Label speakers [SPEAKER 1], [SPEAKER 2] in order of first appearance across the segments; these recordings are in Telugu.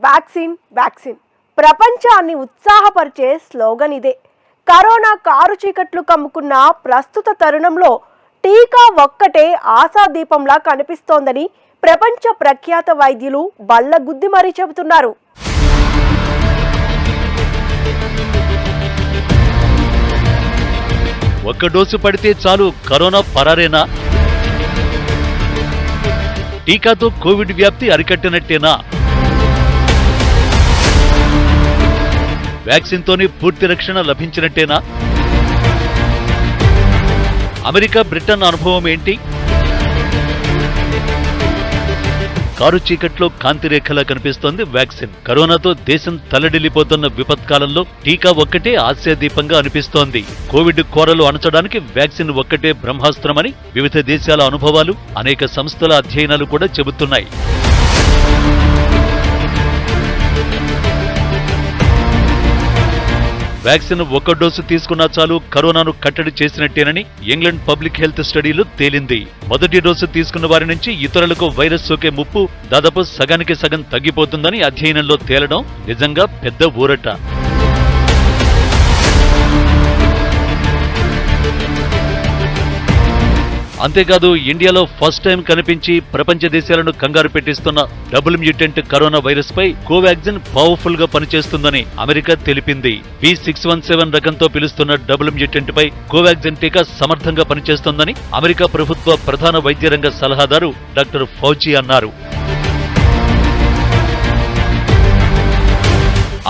[SPEAKER 1] వ్యాక్సిన్ వ్యాక్సిన్ ప్రపంచాన్ని ఉత్సాహపరిచే స్లోగన్ ఇదే. కరోనా కారు చీకట్లు కమ్ముకున్న ప్రస్తుత తరుణంలో టీకా ఒక్కటే ఆశాదీపంలా కనిపిస్తోందని ప్రపంచ ప్రఖ్యాత వైద్యులు బల్లగుద్ది మరీ చెబుతున్నారు.
[SPEAKER 2] ఒక్క డోసు పడితే చాలు కరోనా పరారేనా? టీకాతో కోవిడ్ వ్యాప్తి అరికట్టినట్టేనా? వ్యాక్సిన్తోనే పూర్తి రక్షణ లభించినట్టేనా? అమెరికా, బ్రిటన్ అనుభవం ఏంటి? కారు చీకట్లో కాంతిరేఖలా కనిపిస్తోంది వ్యాక్సిన్. కరోనాతో దేశం తల్లడిల్లిపోతున్న విపత్కాలంలో టీకా ఒక్కటే ఆశాదీపంగా అనిపిస్తోంది. కోవిడ్ కోరలు అణచడానికి వ్యాక్సిన్ ఒక్కటే బ్రహ్మాస్త్రమని వివిధ దేశాల అనుభవాలు, అనేక సంస్థల అధ్యయనాలు కూడా చెబుతున్నాయి. వ్యాక్సిన్ ఒక్క డోసు తీసుకున్నా చాలు కరోనాను కట్టడి చేసినట్టేనని ఇంగ్లాండ్ పబ్లిక్ హెల్త్ స్టడీలో తేలింది. మొదటి డోసు తీసుకున్న వారి నుంచి ఇతరులకు వైరస్ సోకే ముప్పు దాదాపు సగానికి సగం తగ్గిపోతుందని అధ్యయనంలో తేలడం నిజంగా పెద్ద ఊరట. అంతేకాదు, ఇండియాలో ఫస్ట్ టైం కనిపించి ప్రపంచ దేశాలను కంగారు పెట్టిస్తున్న డబుల్ మ్యూటెంట్ కరోనా వైరస్ పై కోవాక్సిన్ పవర్ఫుల్ గా పనిచేస్తుందని అమెరికా తెలిపింది. B617 రకంతో పిలుస్తున్న డబుల్ మ్యూటెంట్ పై కోవాక్సిన్ టీకా సమర్థంగా పనిచేస్తోందని అమెరికా ప్రభుత్వ ప్రధాన వైద్య రంగ సలహాదారు డాక్టర్ ఫౌచి అన్నారు.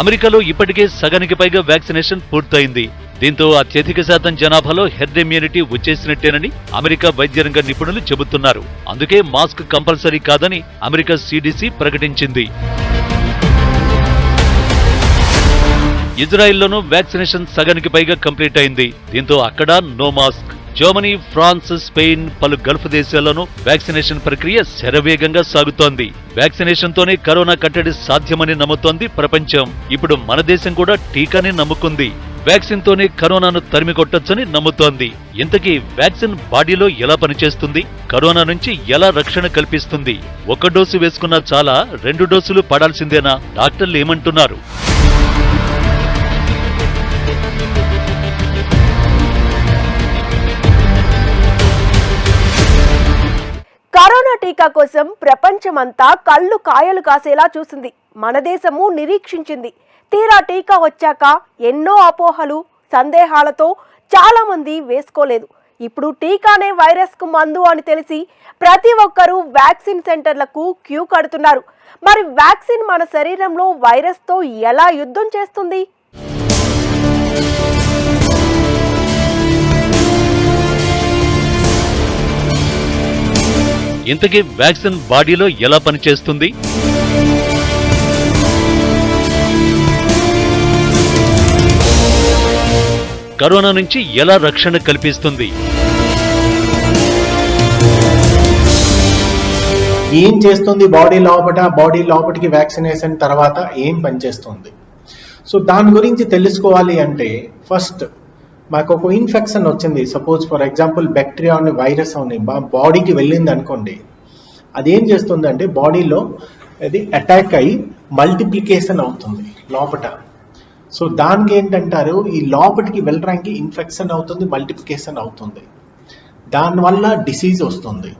[SPEAKER 2] అమెరికాలో ఇప్పటికే సగానికి పైగా వ్యాక్సినేషన్ పూర్తయింది. దీంతో అత్యధిక శాతం జనాభాలో హెర్డ్ ఇమ్యూనిటీ వచ్చేసినట్టేనని అమెరికా వైద్యరంగ నిపుణులు చెబుతున్నారు. అందుకే మాస్క్ కంపల్సరీ కాదని అమెరికా CDC ప్రకటించింది. ఇజ్రాయెల్లోనూ వ్యాక్సినేషన్ సగానికి పైగా కంప్లీట్ అయింది. దీంతో అక్కడ no mask. Germany, France, Spain, పలు గల్ఫ్ దేశాల్లోనూ వ్యాక్సినేషన్ ప్రక్రియ శరవేగంగా సాగుతోంది. వ్యాక్సినేషన్ తోనే కరోనా కట్టడి సాధ్యమని నమ్ముతోంది ప్రపంచం. ఇప్పుడు మన దేశం కూడా టీకాని నమ్ముకుంది. వ్యాక్సిన్ తోనే కరోనాను తరిమి కొట్టొచ్చని నమ్ముతోంది. ఇంతకీ వ్యాక్సిన్ బాడీలో ఎలా పనిచేస్తుంది? కరోనా నుంచి ఎలా రక్షణ కల్పిస్తుంది? ఒక డోసు వేసుకున్నా చాలా, 2 డోసులు పడాల్సిందేనా? డాక్టర్లు ఏమంటున్నారు?
[SPEAKER 1] కరోనా టీకా కోసం ప్రపంచమంతా కళ్ళు కాయలు కాసేలా చూసింది. మన దేశము నిరీక్షించింది. తీరా టీకా వచ్చాక ఎన్నో అపోహలు, సందేహాలతో చాలా మంది వేసుకోలేదు. ఇప్పుడు టీకానే వైరస్ కు మందు అని తెలిసి ప్రతి ఒక్కరూ వ్యాక్సిన్ సెంటర్లకు క్యూ కడుతున్నారు. మరి వ్యాక్సిన్ మన శరీరంలో వైరస్ తో ఎలా యుద్ధం చేస్తుంది?
[SPEAKER 2] ఇంతకీ వ్యాక్సిన్ బాడీలో ఎలా పనిచేస్తుంది? కరోనా నుంచి ఎలా రక్షణ కల్పిస్తుంది?
[SPEAKER 3] ఏం చేస్తుంది బాడీ లోపటికి వ్యాక్సినేషన్ తర్వాత ఏం పనిచేస్తుంది? సో దాని గురించి తెలుసుకోవాలి అంటే ఫస్ట్ మాకు ఒక ఇన్ఫెక్షన్ వచ్చింది, సపోజ్ ఫర్ ఎగ్జాంపుల్ బ్యాక్టీరియా అని వైరస్ అని బాడీకి వెళ్ళింది అనుకోండి. అదేం చేస్తుంది అంటే బాడీలో అది అటాక్ అయ్యి మల్టిప్లికేషన్ అవుతుంది లోపట. సో దానికి ఏంటంటారు, ఈ లోపలికి వెళ్ళడానికి ఇన్ఫెక్షన్ అవుతుంది, మల్టిప్లికేషన్ అవుతుంది, దానివల్ల డిసీజ్ వస్తుంది.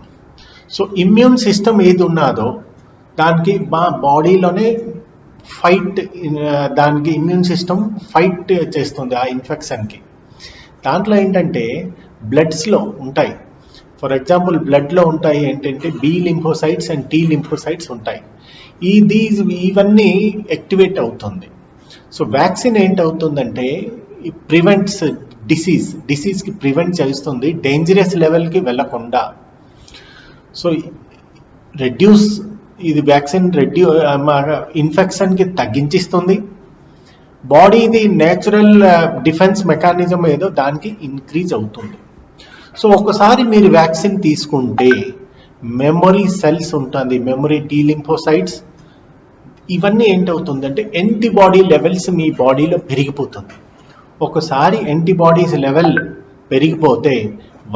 [SPEAKER 3] సో ఇమ్యూన్ సిస్టమ్ ఏది ఉన్నదో దానికి మా బాడీలోనే దానికి ఇమ్యూన్ సిస్టమ్ ఫైట్ చేస్తుంది ఆ ఇన్ఫెక్షన్కి. దాంట్లో ఏంటంటే బ్లడ్స్లో ఉంటాయి, ఫర్ ఎగ్జాంపుల్ బ్లడ్లో ఉంటాయి ఏంటంటే B lymphocytes and T lymphocytes ఉంటాయి. ఇవన్నీ యాక్టివేట్ అవుతుంది. సో వ్యాక్సిన్ ఏంటవుతుందంటే ప్రివెంట్స్ డిసీజ్కి ప్రివెంట్ చేస్తుంది, డేంజరస్ లెవెల్కి వెళ్ళకుండా. సో వ్యాక్సిన్ ఇన్ఫెక్షన్కి తగ్గించిస్తుంది. బాడీది నేచురల్ డిఫెన్స్ మెకానిజం ఏదో దానికి ఇంక్రీజ్ అవుతుంది. సో ఒకసారి మీరు వ్యాక్సిన్ తీసుకుంటే మెమొరీ సెల్స్ ఉంటుంది, మెమొరీ T లింఫోసైట్స్, ఇవన్నీ ఏంటవుతుందంటే యాంటీబాడీ లెవెల్స్ మీ బాడీలో పెరిగిపోతుంది. ఒకసారి యాంటీబాడీస్ లెవెల్ పెరిగిపోతే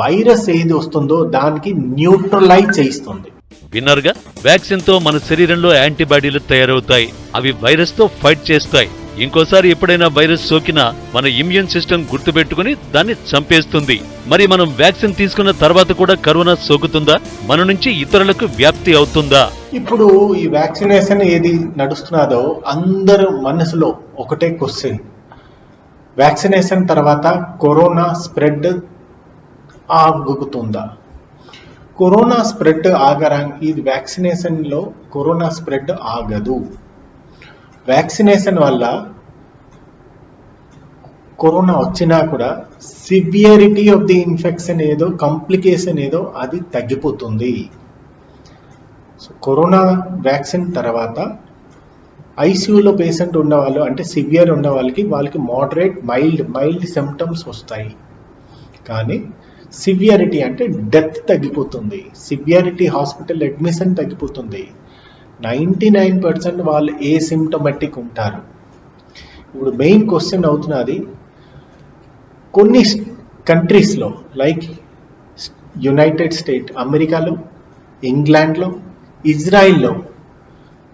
[SPEAKER 3] వైరస్ ఏది వస్తుందో దానికి న్యూట్రలైజ్ చేస్తుంది.
[SPEAKER 2] విన్నారుగా, వ్యాక్సిన్ తో మన శరీరంలో యాంటీబాడీలు తయారవుతాయి. అవి వైరస్ తో ఫైట్ చేస్తాయి. ఇంకోసారి ఎప్పుడైనా వైరస్ సోకినా మన ఇమ్యూన్ సిస్టమ్ గుర్తుపెట్టుకుని దాన్ని చంపేస్తుంది. మరి మనం వ్యాక్సిన్ తీసుకున్న తర్వాత కూడా కరోనా సోకుతుందా? మన నుంచి ఇతరులకు వ్యాప్తి అవుతుందా?
[SPEAKER 3] ఇప్పుడు ఈ వ్యాక్సినేషన్ ఏది నడుస్తున్నదో అందరు మనసులో ఒకటే క్వశ్చన్, వ్యాక్సినేషన్ తర్వాత కరోనా స్ప్రెడ్ ఆగుతుందా? కరోనా స్ప్రెడ్ ఆగడానికి ఇది వ్యాక్సినేషన్లో కరోనా స్ప్రెడ్ ఆగదు. వ్యాక్సినేషన్ వల్ల కరోనా వచ్చినా కూడా సివియరిటీ ఆఫ్ ది ఇన్ఫెక్షన్ ఏదో, కాంప్లికేషన్ ఏదో అది తగ్గిపోతుంది. సో కరోనా వ్యాక్సిన్ తర్వాత ఐసీయూలో పేషెంట్ ఉన్నవాళ్ళు, అంటే సివియర్ ఉన్న వాళ్ళకి మోడరేట్ మైల్డ్ సిమ్టమ్స్ వస్తాయి. కానీ సివియరిటీ అంటే డెత్ తగ్గిపోతుంది, సివియరిటీ హాస్పిటల్ అడ్మిషన్ తగ్గిపోతుంది. 99% వాళ్ళు ఏసిమ్టమాటిక్ ఉంటారు. ఇప్పుడు మెయిన్ క్వశ్చన్ అవుతున్నది, కొన్ని కంట్రీస్లో లైక్ యునైటెడ్ స్టేట్ అమెరికాలో, ఇంగ్లాండ్లో, ఇజ్రాయిల్లో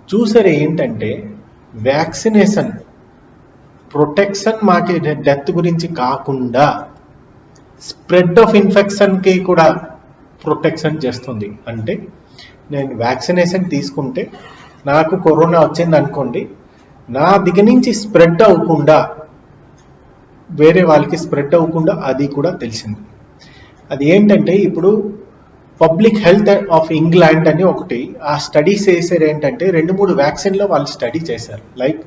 [SPEAKER 3] చూసారు ఏంటంటే వ్యాక్సినేషన్ ప్రొటెక్షన్ మాకి డెత్ గురించి కాకుండా స్ప్రెడ్ ఆఫ్ ఇన్ఫెక్షన్కి కూడా ప్రొటెక్షన్ చేస్తుంది. అంటే నేను వ్యాక్సినేషన్ తీసుకుంటే నాకు కరోనా వచ్చింది అనుకోండి, నా దగ్గర నుంచి స్ప్రెడ్ అవ్వకుండా, వేరే వాళ్ళకి స్ప్రెడ్ అవ్వకుండా అది కూడా తెలిసింది. అది ఏంటంటే ఇప్పుడు పబ్లిక్ హెల్త్ ఆఫ్ ఇంగ్లాండ్ అని ఒకటి, ఆ స్టడీస్ చేశారు ఏంటంటే 2-3 వ్యాక్సిన్లో వాళ్ళు స్టడీ చేశారు. లైక్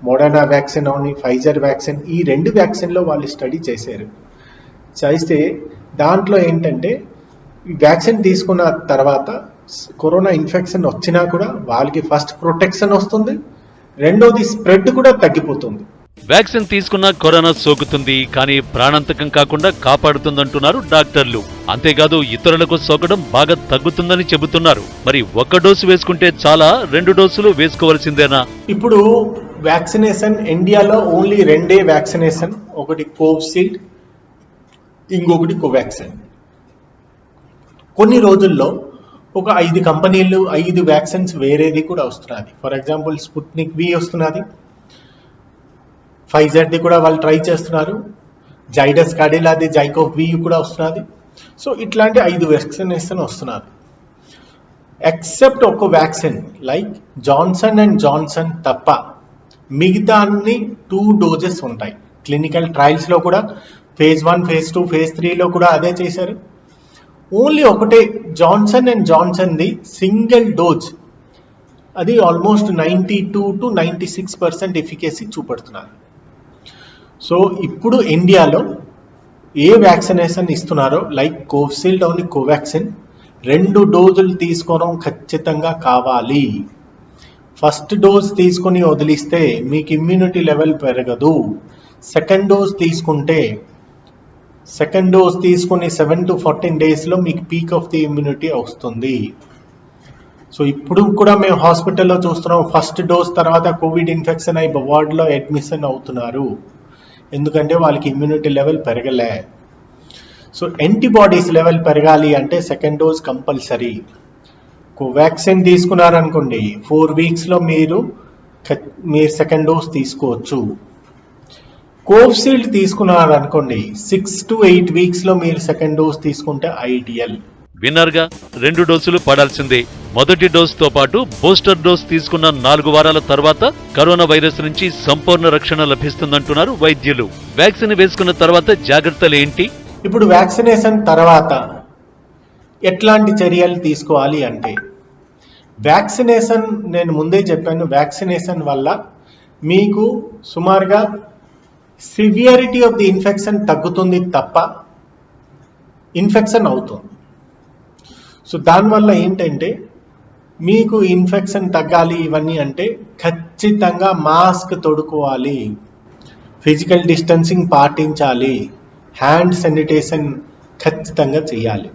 [SPEAKER 3] మోడర్నా వ్యాక్సిన్ అని, ఫైజర్ వ్యాక్సిన్, ఈ 2 వ్యాక్సిన్లో వాళ్ళు స్టడీ చేశారు. చేస్తే దాంట్లో ఏంటంటే ఈ వ్యాక్సిన్ తీసుకున్న తర్వాత కరోనా ఇన్ఫెక్షన్ వచ్చినా కూడా వాళ్ళకి ఫస్ట్ ప్రొటెక్షన్ వస్తుంది, రెండోది స్ప్రెడ్ కూడా తగ్గిపోతుంది.
[SPEAKER 2] వ్యాక్సిన్ తీసుకున్నా కరోనా సోకుతుంది, కానీ ప్రాణాంతకం కాకుండా కాపాడుతుందంటున్నారు డాక్టర్లు. అంతేకాదు ఇతరులకు సోకడం బాగా తగ్గుతుందని చెబుతున్నారు. మరి 1 డోసు వేసుకుంటే చాలా, 2 డోసులు వేసుకోవాల్సిందేనా?
[SPEAKER 3] ఇప్పుడు వ్యాక్సినేషన్ ఇండియాలో ఓన్లీ 2 వ్యాక్సినేషన్, ఒకటి కోవిషీల్డ్, ఇంకొకటి కోవాక్సిన్. కొన్ని రోజుల్లో ఒక 5 కంపెనీలు 5 వ్యాక్సిన్స్ వేరేది కూడా వస్తున్నది. ఫర్ ఎగ్జాంపుల్ స్పుట్నిక్ వి వస్తున్నది, ఫైజర్ది కూడా వాళ్ళు ట్రై చేస్తున్నారు, జైడస్ కాడిలాది జైకోవ్ వి కూడా వస్తున్నది. సో ఇట్లాంటి 5 వ్యాక్సినేషన్ వస్తున్నారు. ఎక్సెప్ట్ ఒక vaccine like Johnson and Johnson తప్ప మిగతా అన్ని 2 డోజెస్ ఉంటాయి. క్లినికల్ ట్రయల్స్లో కూడా phase 1, phase 2, phase 3లో కూడా అదే చేశారు. ఓన్లీ ఒకటే జాన్సన్ అండ్ జాన్సన్ది సింగిల్ డోజ్, అది ఆల్మోస్ట్ 92 to 96% ఎఫికసీ చూపెడుతున్నారు. సో ఇప్పుడు ఇండియాలో ఏ వ్యాక్సినేషన్ ఇస్తున్నారో లైక్ కోవిషీల్డ్ అని, కోవాక్సిన్ 2 డోజులు తీసుకోవడం ఖచ్చితంగా కావాలి. ఫస్ట్ డోజ్ తీసుకొని వదిలిస్తే మీకు ఇమ్యూనిటీ లెవెల్ పెరగదు. సెకండ్ డోజ్ తీసుకుని 7 to 14 డేస్లో మీకు పీక్ ఆఫ్ ది ఇమ్యూనిటీ వస్తుంది. సో ఇప్పుడు కూడా మేము హాస్పిటల్లో చూస్తున్నాం, ఫస్ట్ డోస్ తర్వాత కోవిడ్ ఇన్ఫెక్షన్ అయి వార్డులో అడ్మిషన్ అవుతున్నారు, ఎందుకంటే వాళ్ళకి ఇమ్యూనిటీ లెవెల్ పెరగలే. సో యాంటీబాడీస్ లెవెల్ పెరగాలి అంటే సెకండ్ డోస్ కంపల్సరీ. కోవాక్సిన్ తీసుకున్నారనుకోండి 4 వీక్స్లో మీరు సెకండ్ డోస్ తీసుకోవచ్చు. కోవిషీల్డ్ తీసుకున్నారనుకోండి 6 to 8 వీక్స్లో మీరు సెకండ్ డోస్ తీసుకుంటే ఐడియల్.
[SPEAKER 2] విన్నర్గా 2 డోసులు పడాల్సిందే. మొదటి డోసుతో పాటు బూస్టర్ డోస్ తీసుకున్న 4 వారాల తర్వాత కరోనా వైరస్ నుంచి సంపూర్ణ రక్షణ లభిస్తుందంటున్నారు వైద్యులు. వ్యాక్సిన్ వేసుకున్న తర్వాత జాగ్రత్తలు ఏంటి?
[SPEAKER 3] ఇప్పుడు వ్యాక్సినేషన్ తర్వాత ఎట్లాంటి చర్యలు తీసుకోవాలి అంటే, వ్యాక్సినేషన్ నేను ముందే చెప్పాను, వ్యాక్సినేషన్ వల్ల మీకు సుమారుగా సివియరిటీ ఆఫ్ ది ఇన్ఫెక్షన్ తగ్గుతుంది తప్ప ఇన్ఫెక్షన్ అవుతుంది. సో దానివల్ల ఏంటంటే మీకు ఇన్ఫెక్షన్ తగ్గాలి ఇవన్నీ అంటే ఖచ్చితంగా మాస్క్ తొడుకోవాలి, ఫిజికల్ డిస్టెన్సింగ్ పాటించాలి, హ్యాండ్ శానిటైజేషన్ ఖచ్చితంగా చేయాలి.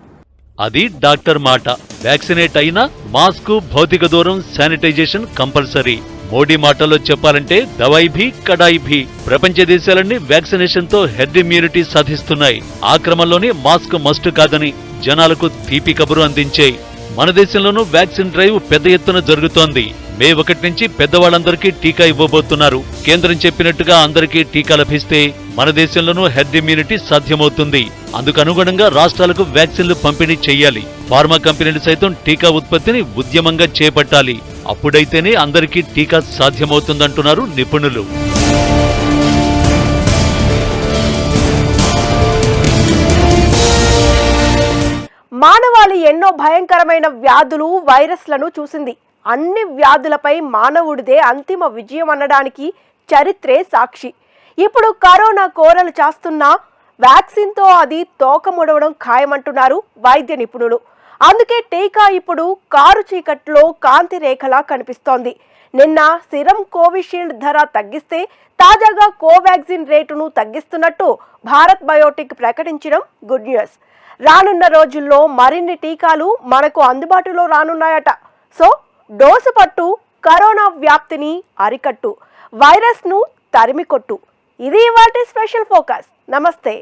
[SPEAKER 2] అది డాక్టర్ మాట. వ్యాక్సినేట్ అయినా మాస్క్, భౌతిక దూరం, శానిటైజేషన్ కంపల్సరీ. మోడీ మాటల్లో చెప్పాలంటే దవాయి భీ కడాయి భీ. ప్రపంచ దేశాలన్నీ వ్యాక్సినేషన్ తో హెర్డ్ ఇమ్యూనిటీ సాధిస్తున్నాయి. ఆ క్రమంలోనే మాస్క్ మస్ట్ కాదని జనాలకు తీపి కబురు అందించాయి. మన దేశంలోనూ వ్యాక్సిన్ డ్రైవ్ పెద్ద ఎత్తున జరుగుతోంది. మే 1 నుంచి పెద్దవాళ్ళందరికీ టీకా ఇవ్వబోతున్నారు. కేంద్రం చెప్పినట్టుగా అందరికీ టీకా లభిస్తే మన దేశంలోనూ హెర్డ్ ఇమ్యూనిటీ సాధ్యమవుతుంది. అందుకు అనుగుణంగా రాష్ట్రాలకు వ్యాక్సిన్లు పంపిణీ చేయాలి. ఫార్మా కంపెనీలు సైతం టీకా ఉత్పత్తిని ఉద్యమంగా చేపట్టాలి. అప్పుడైతేనే అందరికీ టీకా సాధ్యమవుతుందంటున్నారు నిపుణులు.
[SPEAKER 1] మానవాళి ఎన్నో భయంకరమైన వ్యాధులు, వైరస్లను చూసింది. అన్ని వ్యాధులపై మానవుడిదే అంతిమ విజయం అనడానికి చరిత్రే సాక్షి. ఇప్పుడు కరోనా కోరలు చాస్తున్నా వ్యాక్సిన్తో అది తోకముడవడం ఖాయమంటున్నారు వైద్య నిపుణులు. అందుకే టీకా ఇప్పుడు కారు చీకట్లో కాంతి రేఖలా కనిపిస్తోంది. నిన్న సిరం కోవిషీల్డ్ ధర తగ్గిస్తే తాజాగా కోవాక్సిన్ రేటును తగ్గిస్తున్నట్టు భారత్ బయోటెక్ ప్రకటించడం గుడ్ న్యూస్. రానున్న రోజుల్లో మరిన్ని టీకాలు మనకు అందుబాటులో రానున్నాయట. సో డోసు పట్టు, కరోనా వ్యాప్తిని అరికట్టు, వైరస్ను తరిమికొట్టు. ఇది ఇవాల్టి స్పెషల్ ఫోకస్. నమస్తే.